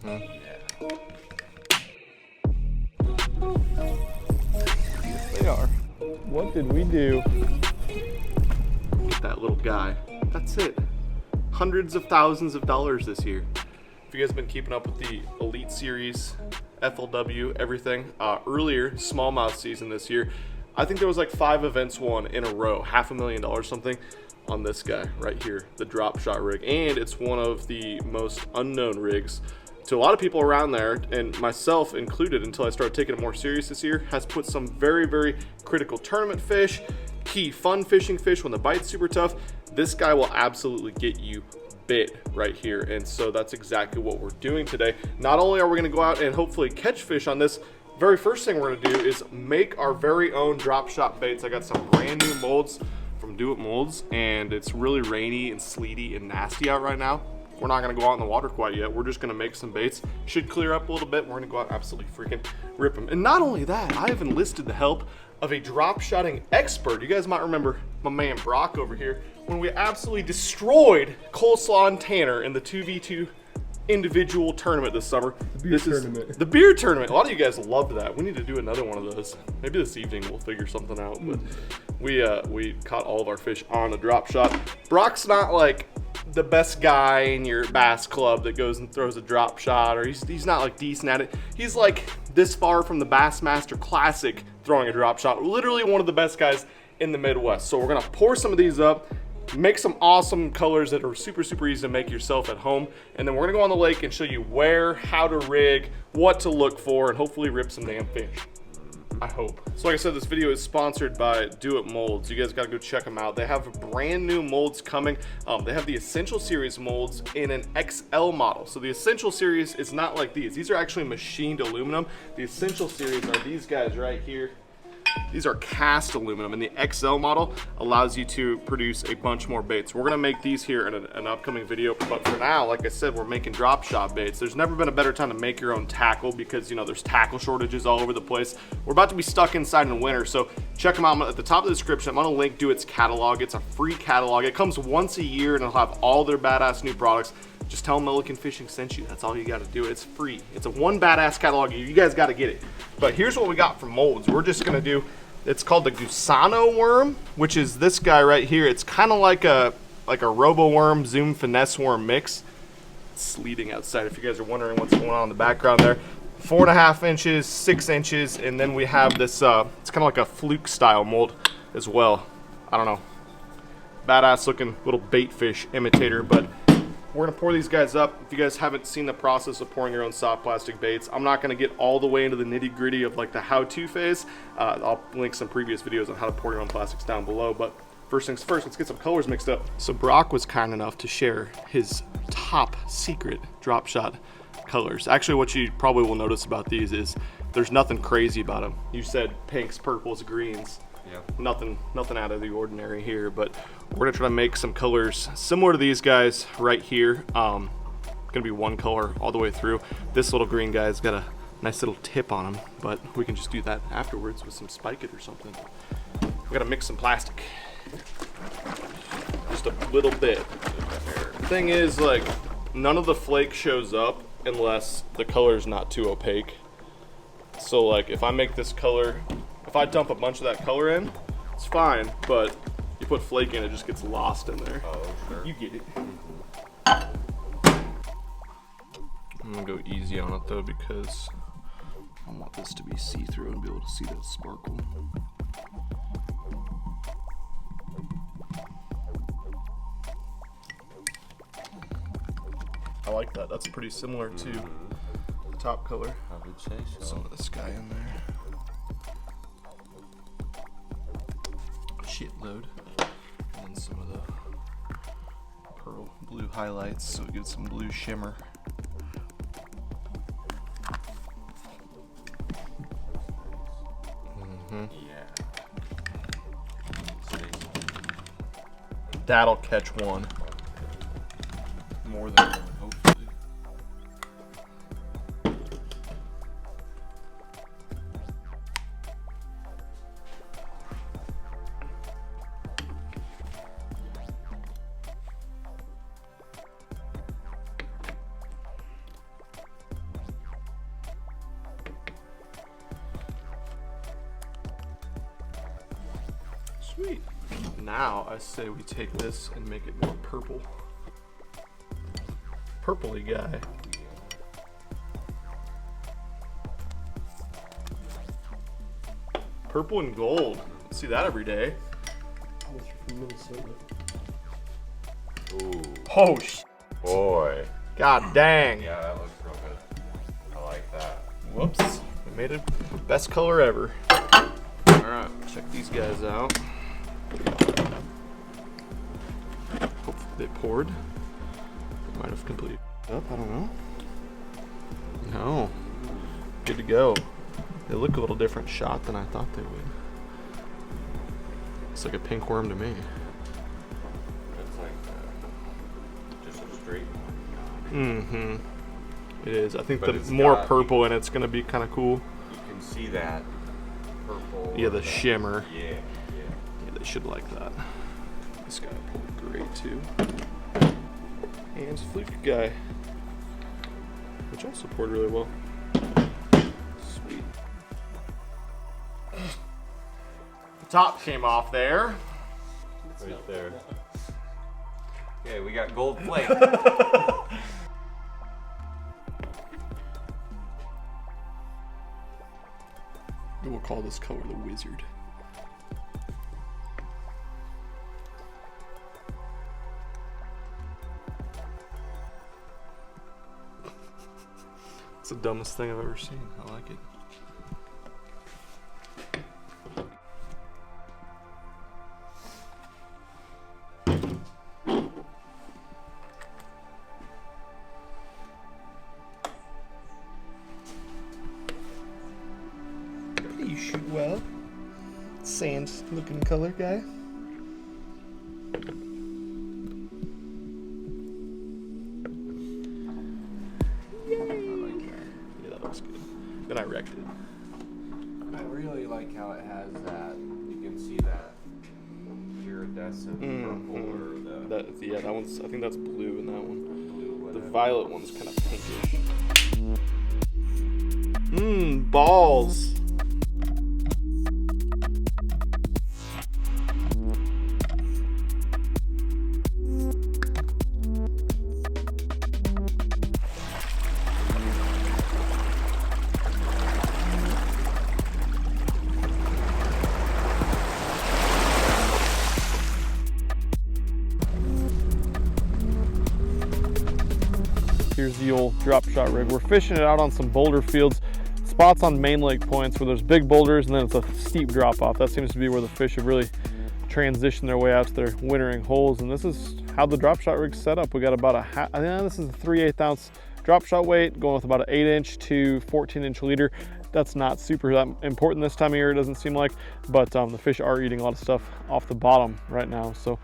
Yeah. Yes, they are. What did we do? That little guy. That's it. Hundreds of thousands of dollars this year. If you guys have been keeping up with the Elite Series, FLW, everything, earlier smallmouth season this year, I think there was like 5 events won in a row, $500,000 something on this guy right here, the drop shot rig. And it's one of the most unknown rigs to a lot of people around there, and myself included until I started taking it more serious this year. Has put some very, very critical tournament fish, key fun fishing fish when the bite's super tough. This guy will absolutely get you bit right here, and so that's exactly what we're doing today. Not only are we going to go out and hopefully catch fish on this, very first thing we're going to do is make our very own drop shot baits. I got some brand new molds from Do It Molds, and it's really rainy and sleety and nasty out right now. We're not going to go out in the water quite yet. We're just going to make some baits. Should clear up a little bit. We're going to go out and absolutely freaking rip them. And not only that, I have enlisted the help of a drop shotting expert. You guys might remember my man Brock over here when we absolutely destroyed Coleslaw and Tanner in the 2v2 individual tournament this summer. The beer tournament. The beer tournament. A lot of you guys loved that. We need to do another one of those. Maybe this evening we'll figure something out. But we caught all of our fish on a drop shot. Brock's not like the best guy in your bass club that goes and throws a drop shot, or he's not like decent at it. He's like this far from the Bassmaster Classic throwing a drop shot. Literally one of the best guys in the Midwest. So we're gonna pour some of these up, make some awesome colors that are super, super easy to make yourself at home. And then we're gonna go on the lake and show you where, how to rig, what to look for, and hopefully rip some damn fish. I hope. So like I said, this video is sponsored by Do It Molds. You guys gotta go check them out. They have brand new molds coming. They have the Essential Series molds in an XL model. So the Essential Series is not like these. These are actually machined aluminum. The Essential Series are these guys right here. These are cast aluminum, and the XL model allows you to produce a bunch more baits. We're gonna make these here in an upcoming video, but for now, like I said, we're making drop shot baits. There's never been a better time to make your own tackle because, you know, there's tackle shortages all over the place. We're about to be stuck inside in winter, so check them out. At the top of the description, I'm gonna link to its catalog. It's a free catalog. It comes once a year, and it'll have all their badass new products. Just tell Milliken Fishing sent you. That's all you got to do. It's free. It's a one badass catalog. You guys got to get it. But here's what we got for molds. We're just going to do, it's called the Gusano Worm, which is this guy right here. It's kind of like a Robo Worm, Zoom Finesse Worm mix. It's sleeting outside if you guys are wondering what's going on in the background there. 4.5 inches, 6 inches, and then we have this, it's kind of like a fluke style mold as well. I don't know. Badass looking little bait fish imitator, but we're gonna pour these guys up. If you guys haven't seen the process of pouring your own soft plastic baits, I'm not gonna get all the way into the nitty gritty of like the how-to phase. I'll link some previous videos on how to pour your own plastics down below, but first things first, let's get some colors mixed up. So Brock was kind enough to share his top secret drop shot colors. Actually, what you probably will notice about these is there's nothing crazy about them. You said pinks, purples, greens. Yeah. Nothing out of the ordinary here, but we're gonna try to make some colors similar to these guys right here. Gonna be one color all the way through. This little green guy's got a nice little tip on him, but we can just do that afterwards with some Spike It or something. We gotta mix some plastic. Just a little bit. The thing is, like, none of the flake shows up unless the color's not too opaque. So like if I make this color, if I dump a bunch of that color in, it's fine, but you put flake in, it just gets lost in there. Oh, sure. You get it. I'm gonna go easy on it though because I want this to be see-through and be able to see that sparkle. I like that. That's pretty similar to the top color. I would say so. Some of this guy in there. Shitload. And then some of the pearl blue highlights so it gives some blue shimmer. Yeah. That'll catch one. More than one, hopefully. Sweet. Now I say we take this and make it more purple. Purpley guy. Purple and gold. See that every day. Unless you're from Minnesota. Ooh, Oh, boy. God dang. Yeah, that looks real good. I like that. Whoops. We made it best color ever. All right, check these guys out. Hopefully they poured. They might have completed up, I don't know. No. Good to go. They look a little different shot than I thought they would. It's like a pink worm to me. It's like just a straight one. Mm-hmm. It is. I think But the it's more got- purple in it's gonna be kind of cool. You can see that purple. Yeah, the or that- shimmer. Yeah, yeah. Yeah, they should like that. This guy pulled great too. And it's a fluke guy, which also poured really well. Sweet. The top came off there. Right there. Okay, we got gold flake. We'll call this color the wizard. It's the dumbest thing I've ever seen. I like it. You shoot well. Sand looking color guy. Yeah, that looks good. Then I wrecked it. I really like how it has that. You can see that iridescent purple or the Yeah, that one's. I think that's blue in that one. blue. The Whatever. violet one's kind of pinkish. Mmm, balls. Here's the old drop shot rig. We're fishing it out on some boulder fields, spots on main lake points where there's big boulders and then it's a steep drop off. That seems to be where the fish have really transitioned their way out to their wintering holes. And this is how the drop shot rig's set up. We got about this is a 3/8 ounce drop shot weight, going with about an 8-inch to 14-inch leader. That's not super that important this time of year, it doesn't seem like, but the fish are eating a lot of stuff off the bottom right now. So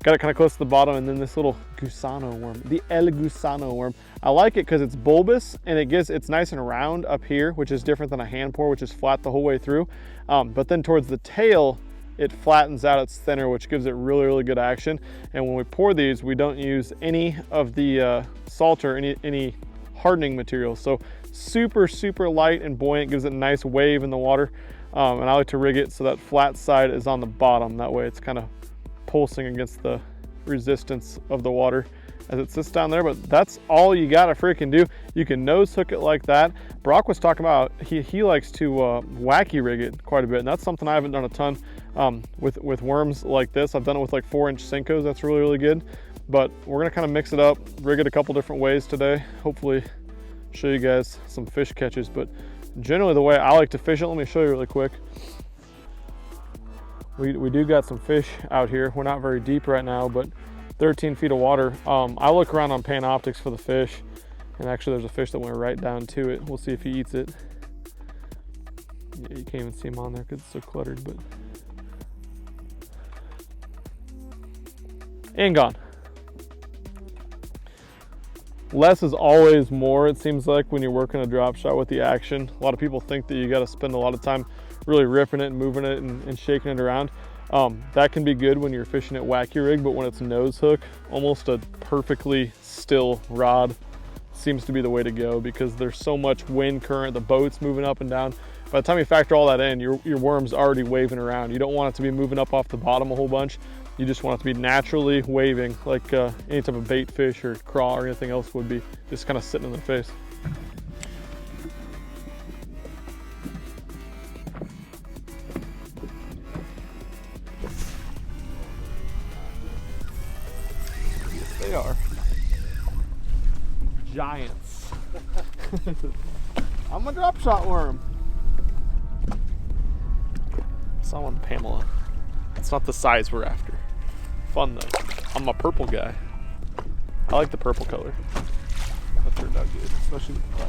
got it kind of close to the bottom, and then this little Gusano worm, the El Gusano worm. I like it because it's bulbous and it's nice and round up here, which is different than a hand pour, which is flat the whole way through. But then towards the tail, it flattens out, it's thinner, which gives it really, really good action. And when we pour these, we don't use any of the salt or any hardening material. So super, super light and buoyant, gives it a nice wave in the water. And I like to rig it so that flat side is on the bottom. That way it's kind of pulsing against the resistance of the water as it sits down there. But that's all you gotta freaking do. You can nose hook it like that. Brock was talking about he likes to wacky rig it quite a bit, and that's something I haven't done a ton with worms like this. I've done it with like 4-inch Senkos. That's really, really good. But we're gonna kind of mix it up, rig it a couple different ways today. Hopefully show you guys some fish catches. But generally the way I like to fish it, let me show you really quick. We do got some fish out here. We're not very deep right now, but 13 feet of water. I look around on Panoptics for the fish, and actually there's a fish that went right down to it. We'll see if he eats it. Yeah, you can't even see him on there because it's so cluttered, but. And gone. Less is always more, it seems like, when you're working a drop shot with the action. A lot of people think that you got to spend a lot of time really ripping it and moving it and shaking it around. That can be good when you're fishing at wacky rig, but when it's nose hook, almost a perfectly still rod seems to be the way to go because there's so much wind current, the boat's moving up and down. By the time you factor all that in, your worm's already waving around. You don't want it to be moving up off the bottom a whole bunch. You just want it to be naturally waving like any type of bait fish or craw or anything else would be, just kind of sitting in their face. Yes, they are. Giants. I'm a drop shot worm. Saw one, Pamela. It's not the size we're after. Fun though. I'm a purple guy. I like the purple color. That turned out good, especially with the fire.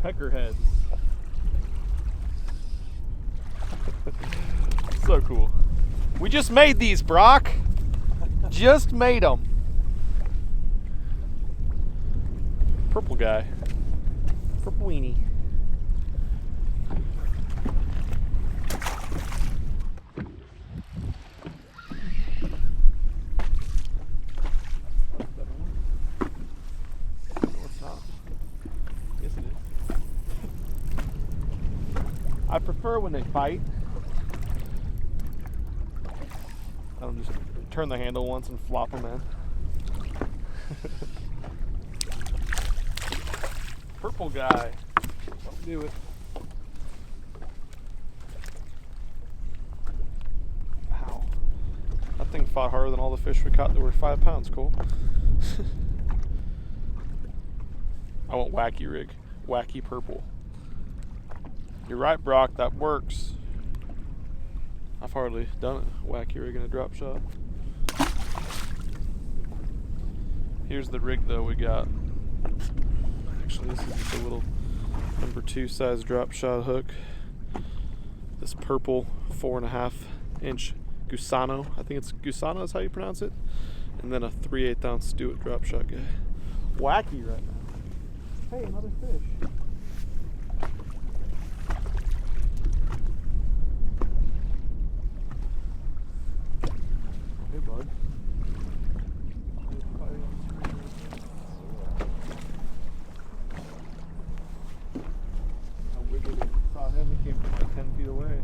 Peckerheads. So cool. We just made these, Brock. Just made them. Purple guy. Purple weenie. No, it's not. Yes, it is. I prefer when they fight. I'll just turn the handle once and flop them in. Purple guy. Don't do it. Wow. That thing fought harder than all the fish we caught that were 5 pounds, Cole. I want wacky rig. Wacky purple. You're right, Brock. That works. I've hardly done it. Wacky rig and a drop shot. Here's the rig though we got. Actually, this is just a little number 2 size drop shot hook. This purple 4.5 inch Gusano. I think it's Gusano is how you pronounce it. And then a 3/8 ounce Stewart drop shot guy. Wacky right now. Hey, another fish. Hey, bud. I wiggled it. Saw him. He came from like 10 feet away.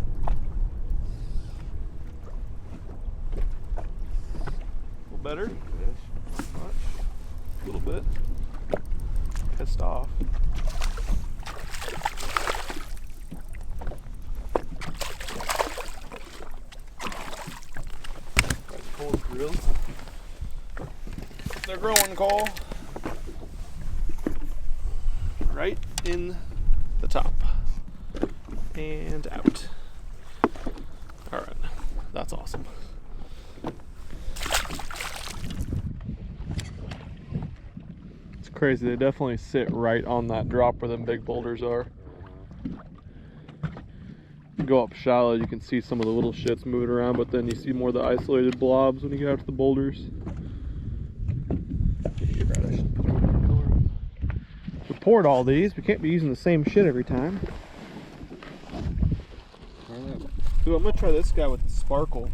A little better. Not much. A little bit. Pissed off. Cole's grills. They're growing, Cole. Right in the top. And out. Alright. That's awesome. It's crazy. They definitely sit right on that drop where them big boulders are. Go up shallow, you can see some of the little shits moving around, but then you see more of the isolated blobs when you get out to the boulders. We poured all these. We can't be using the same shit every time. Dude, I'm gonna try this guy with the sparkle.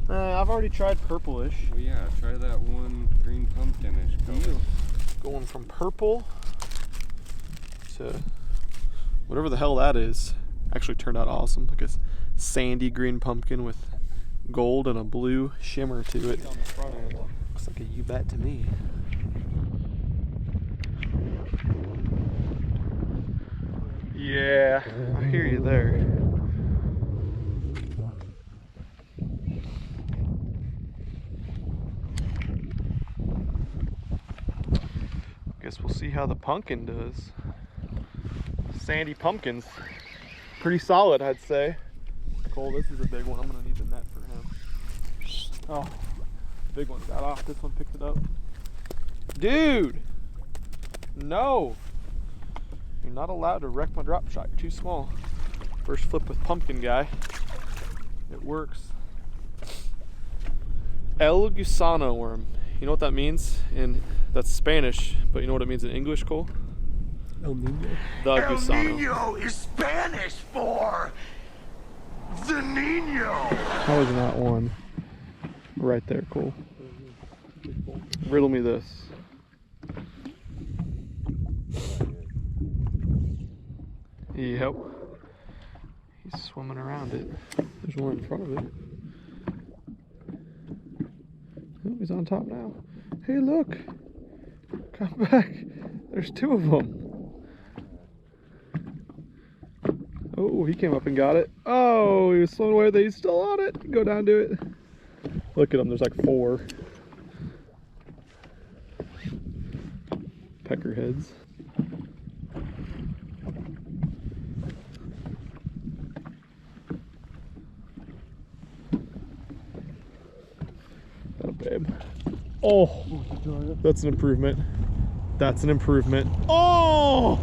I've already tried purplish. Well, yeah, try that one green pumpkinish color. Going from purple to whatever the hell that is. Actually turned out awesome. Like a sandy green pumpkin with gold and a blue shimmer to it. Looks like a you bet to me. Yeah, I hear you there. Guess we'll see how the pumpkin does. Sandy pumpkins. Pretty solid, I'd say. Cole, this is a big one. I'm gonna need the net for him. Oh, the big one got off. This one picked it up. Dude! No! You're not allowed to wreck my drop shot. You're too small. First flip with pumpkin guy. It works. Gusano Worm. You know what that means? And that's Spanish, but you know what it means in English, Cole? El Nino. The El Gusano. Nino is Spanish for the Nino. How is that one? Right there, Cole. Riddle me this. Yep. He's swimming around it. There's one in front of it. Oh, he's on top now. Hey, look. Come back. There's two of them. Oh, he came up and got it. Oh, he was swimming away with it. He's still on it. Go down to it. Look at him. There's like 4 peckerheads. Oh, babe. Oh, that's an improvement. That's an improvement. Oh!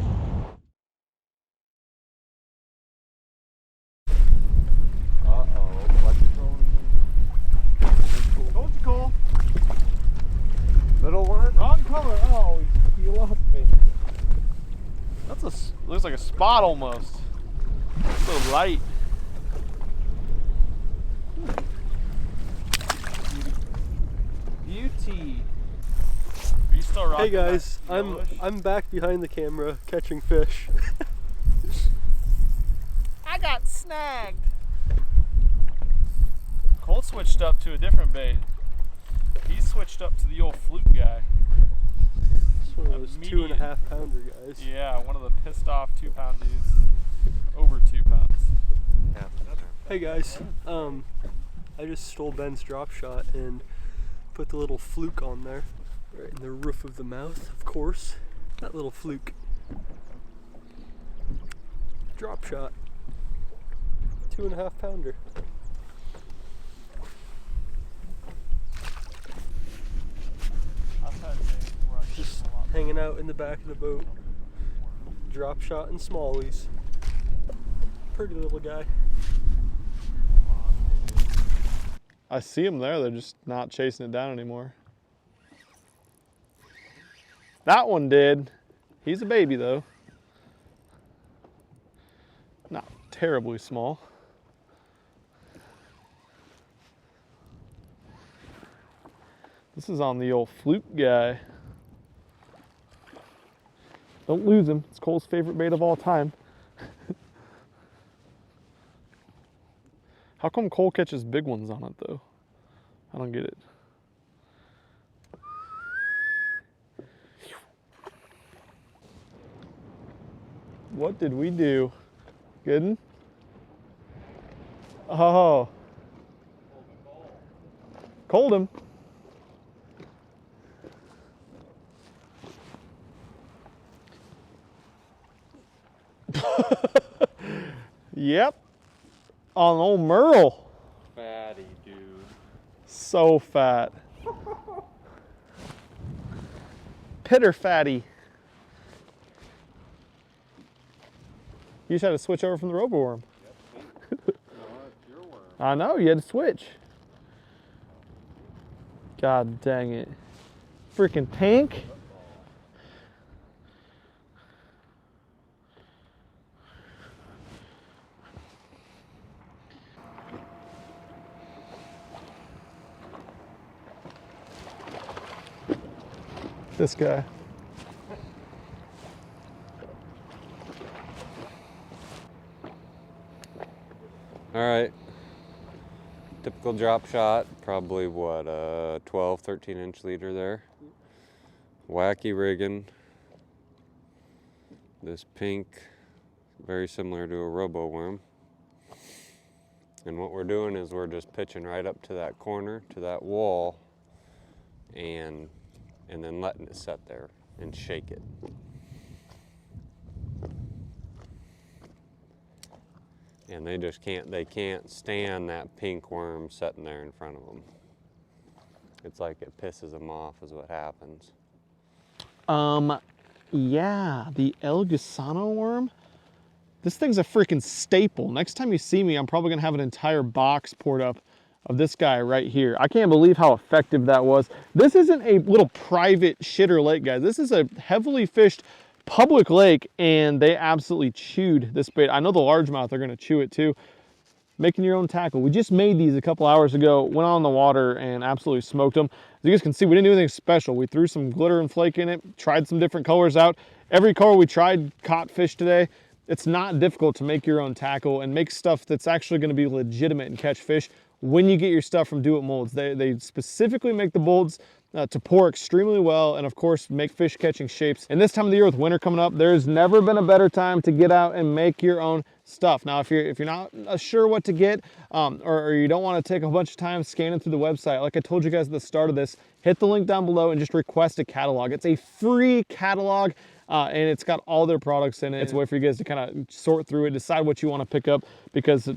Told you, Cole. Little one? Wrong color. Oh, he lost me. That's looks like a spot almost. So light. Beauty. Are you still rocking? Hey guys, that yellowish? I'm back behind the camera catching fish. I got snagged. Cole switched up to a different bait. He switched up to the old fluke guy. It's one of those 2.5 pounder guys. Yeah, one of the pissed off 2-pound dudes. Over 2 pounds. Hey guys, I just stole Ben's drop shot and put the little fluke on there, right in the roof of the mouth, of course. That little fluke. Drop shot. 2.5 pounder. Just hanging out in the back of the boat. Drop shot and smallies. Pretty little guy. I see them there, they're just not chasing it down anymore. That one did. He's a baby though. Not terribly small. This is on the old fluke guy. Don't lose him. It's Cole's favorite bait of all time. How come Cole catches big ones on it though? I don't get it. What did we do? Good? Oh. Cold him. Yep. On old Merle. Fatty, dude. So fat. Pitter fatty. You just had to switch over from the robo worm. Yep. No, it's your worm. I know, you had to switch. God dang it. Freaking pink. This guy. All right. Typical drop shot, probably what, 12, 13-inch leader there. Wacky rigging. This pink, very similar to a robo worm. And what we're doing is we're just pitching right up to that corner, to that wall, and then letting it set there and shake it. And they just can't stand that pink worm sitting there in front of them. It's like it pisses them off is what happens. Yeah, the Gusano worm. This thing's a freaking staple. Next time you see me, I'm probably gonna have an entire box poured up of this guy right here. I can't believe how effective that was. This isn't a little private shitter lake, guys. This is a heavily fished public lake, and they absolutely chewed this bait. I know the largemouth are gonna chew it too. Making your own tackle. We just made these a couple hours ago, went on the water and absolutely smoked them. As you guys can see, we didn't do anything special. We threw some glitter and flake in it, tried some different colors out. Every color we tried caught fish today. It's not difficult to make your own tackle and make stuff that's actually gonna be legitimate and catch fish when you get your stuff from Do It Molds. They specifically make the molds to pour extremely well, and of course make fish catching shapes. And this time of the year with winter coming up, there's never been a better time to get out and make your own stuff. Now if you're not sure what to get, or you don't want to take a bunch of time scanning through the website, like I told you guys at the start of this, hit the link down below and just request a catalog. It's a free catalog, and it's got all their products in it. It's a way for you guys to kind of sort through it, decide what you want to pick up, because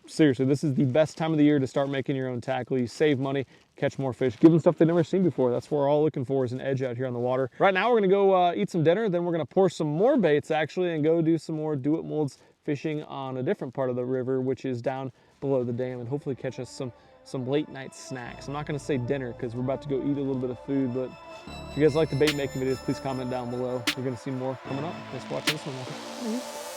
seriously, this is the best time of the year to start making your own tackle. You save money, catch more fish, give them stuff they've never seen before. That's what we're all looking for, is an edge out here on the water. Right now, we're gonna go eat some dinner, then we're gonna pour some more baits actually, and go do some more Do It Molds fishing on a different part of the river, which is down below the dam, and hopefully catch us some late night snacks. I'm not gonna say dinner because we're about to go eat a little bit of food, but if you guys like the bait making videos, please comment down below. We're gonna see more coming up. Thanks for watching this one.